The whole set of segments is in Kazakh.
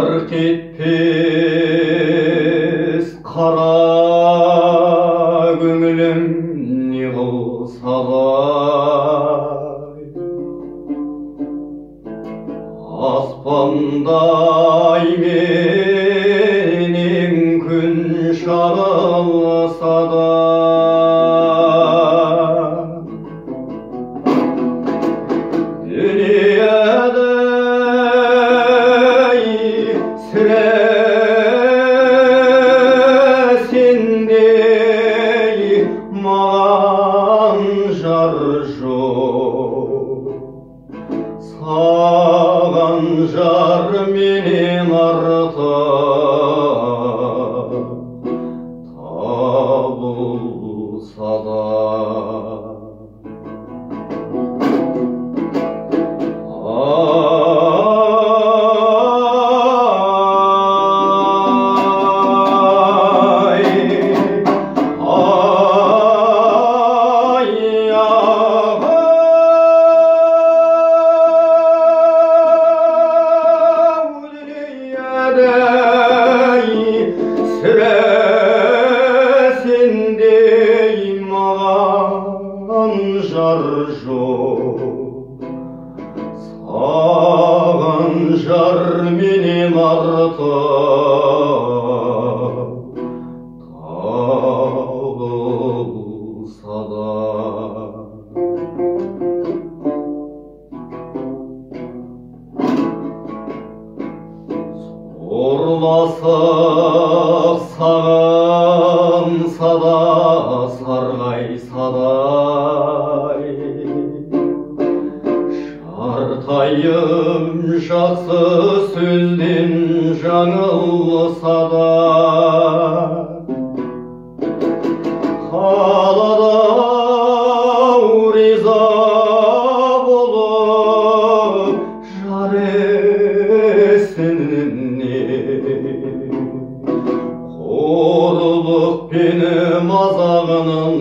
Yark etpes kara көңілім не қылса дай аспандай менен күн шағылса да дүниеде сірә сендей маған жар жоқ саған жар менен артық табылса да сірә сендей маған жар жоқ саған жар менен артық табылса да ұрласып сағынса да сарғайса да шартайым жақсы сөзден жаңылса да қалады риза болып жар есініне қорлық пен мазағынан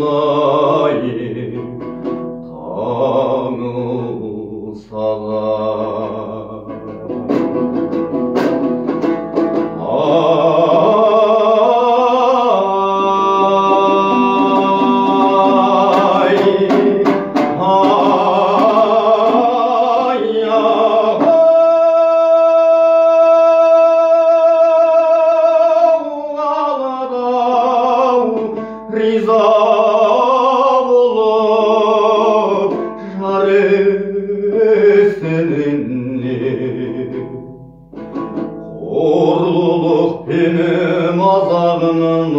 таңылса да риза болып жар есініне қорлық пен мазағынан